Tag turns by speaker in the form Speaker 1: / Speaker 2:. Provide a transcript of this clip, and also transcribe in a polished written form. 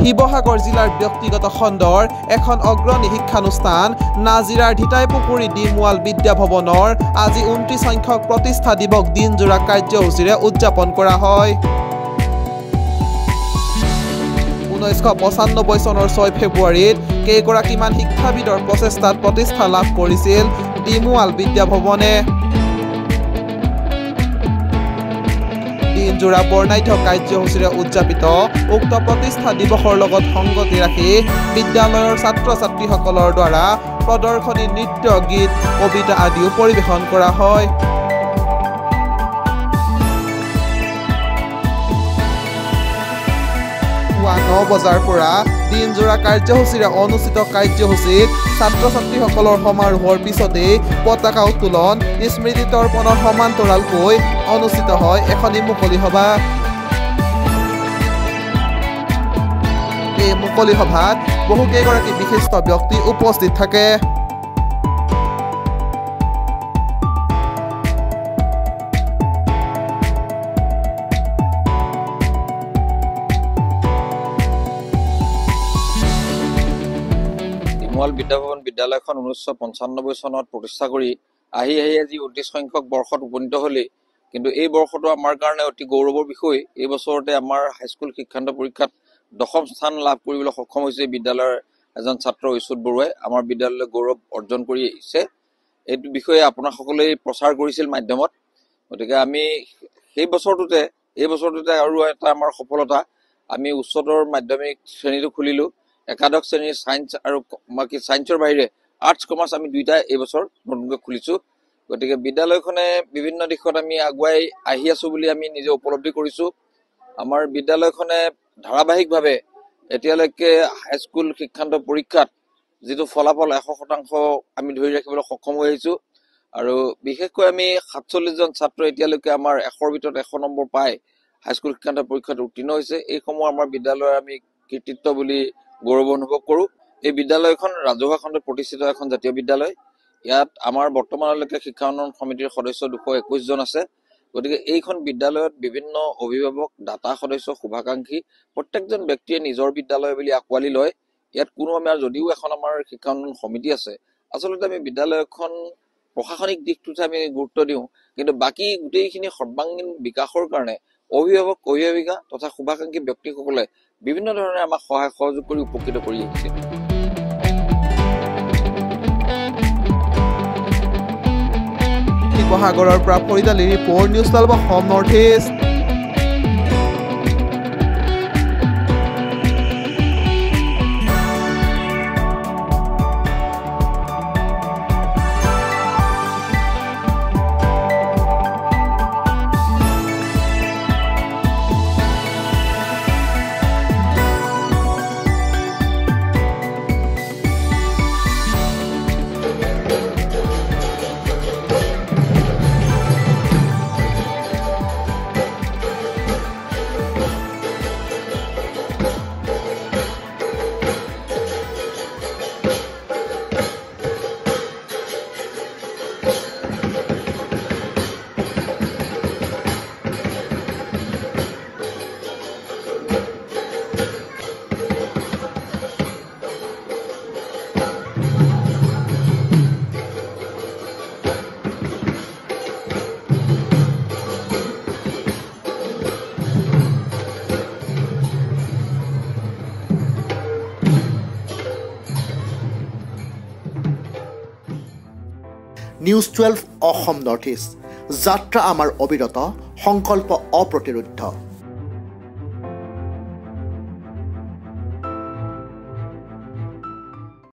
Speaker 1: শিৱসাগৰ জিলাৰ ব্যক্তিগত খণ্ডৰ এখন অগ্ৰণী শিক্ষানুষ্ঠান নাজিৰাৰ ঢিতাইপুখুৰী ডিমৱাল বিদ্যা ভৱনৰ আজি 29 সংখ্যক প্ৰতিষ্ঠা দিৱস দিনজোৰা কাৰ্যসূচীৰে উদযাপন কৰা হয়। 1995 চনৰ 6 ফেব্ৰুৱাৰীত কেইগৰাকীমান শিক্ষাবিদৰ প্ৰচেষ্টাত প্ৰতিষ্ঠা লাভ কৰিছিল ডিমৱাল বিদ্যা ভৱনে। দিনজোৰা বৰ্ণাঢ্য কাৰ্যসূচীৰে উদযাপিত উক্ত প্ৰতিষ্ঠা দিৱসৰ লগত সংগতি ৰাখি বিদ্যালয়ৰ ছাত্ৰ-ছাত্ৰীসকলৰ দ্বাৰা প্ৰদৰ্শনী নৃত্য গীত কবিতা আদিও পৰিৱেশন কৰা হয়। 9 বজাৰ পৰা দিনজোৰা কাৰ্যসূচীৰে অনুষ্ঠিত কাৰ্যসূচীত ছাত্ৰ-ছাত্ৰীসকলৰ সমাৰোহৰ পিছতেই পতাকা উত্তোলন স্মৃতি তৰ্পণৰ সমান্তৰালকৈ অনুষ্ঠিত হয় এখনি মুকলি সভা। এই মুকলি সভাত বহুকেইগৰাকী বিশিষ্ট ব্যক্তি উপস্থিত থাকে।
Speaker 2: ডিমৱাল বিদ্যাভৱন বিদ্যালয়খন 1995 চনত প্ৰতিষ্ঠা কৰি আহি আজি 29 সংখ্যক বৰ্ষত উপনীত হ'লেই। কিন্তু এই বৰ্ষটো আমাৰ কাৰণে অতি গৌৰৱৰ বিষয়। এই বছৰতে আমাৰ হাইস্কুল শিক্ষান্ত পৰীক্ষাত 10ম স্থান লাভ কৰিবলৈ সক্ষম হৈছে বিদ্যালয়ৰ এজন ছাত্ৰ ঐশ্বত বৰুৱাই। আমাৰ বিদ্যালয়লৈ গৌৰৱ অৰ্জন কৰি আহিছে। এইটো বিষয়ে আপোনাক সকলোৱে প্ৰচাৰ কৰিছিল মাধ্যমত। গতিকে আমি এই বছৰটোতে আৰু এটা আমাৰ সফলতা, আমি উচ্চতৰ মাধ্যমিক শ্ৰেণীটো খুলিলোঁ। একাদশ শ্ৰেণীৰ ছায়েন্স আৰু বাকী ছায়েন্সৰ বাহিৰে আৰ্টছ কমাৰ্চ আমি দুইটা এইবছৰ নতুনকৈ খুলিছোঁ। গতিকে বিদ্যালয়খনে বিভিন্ন দিশত আমি আগুৱাই আহি আছোঁ বুলি আমি নিজে উপলব্ধি কৰিছোঁ। আমাৰ বিদ্যালয়খনে ধাৰাবাহিকভাৱে এতিয়ালৈকে হাইস্কুল শিক্ষান্ত পৰীক্ষাত যিটো ফলাফল 100% আমি ধৰি ৰাখিবলৈ সক্ষম হৈ আহিছোঁ। আৰু বিশেষকৈ আমি 47 জন ছাত্ৰ এতিয়ালৈকে আমাৰ 100ৰ ভিতৰত 100 নম্বৰ পাই হাইস্কুল শিক্ষান্ত পৰীক্ষাত উত্তীৰ্ণ হৈছে। এইসমূহ আমাৰ বিদ্যালয়ৰ আমি কৃতিত্ব বুলি গৌৰৱ অনুভৱ কৰোঁ। এই বিদ্যালয়খন ৰাজহুৱা খণ্ডত প্ৰতিষ্ঠিত এখন জাতীয় বিদ্যালয়। ইয়াত আমাৰ বৰ্তমানলৈকে শিক্ষা উন্নয়ন সমিতিৰ সদস্য 221 জন আছে। গতিকে এইখন বিদ্যালয়ত বিভিন্ন অভিভাৱক, দাতা সদস্য, শুভাকাংক্ষী প্ৰত্যেকজন ব্যক্তিয়ে নিজৰ বিদ্যালয় বুলি আঁকোৱালি লয়। ইয়াত কোনো আমাৰ যদিও এখন আমাৰ শিক্ষা উন্নয়ন সমিতি আছে, আচলতে আমি বিদ্যালয়খন প্ৰশাসনিক দিশটোতে আমি গুৰুত্ব দিওঁ, কিন্তু বাকী গোটেইখিনি সৰ্বাংগীন বিকাশৰ কাৰণে অভিভাৱক, অভিভাৱিকা তথা শুভাকাংক্ষী ব্যক্তিসকলে বিভিন্ন ধৰণে আমাক সহায় সহযোগ কৰি উপকৃত কৰি আহিছে।
Speaker 1: শিৱসাগৰৰ পৰা ফৰিদ আলীৰ report, news 12 Assam north east.
Speaker 3: News 12 Assam north east. যাত্ৰা আমাৰ অবিৰত, সংকল্প অপ্ৰতিৰোধ্য।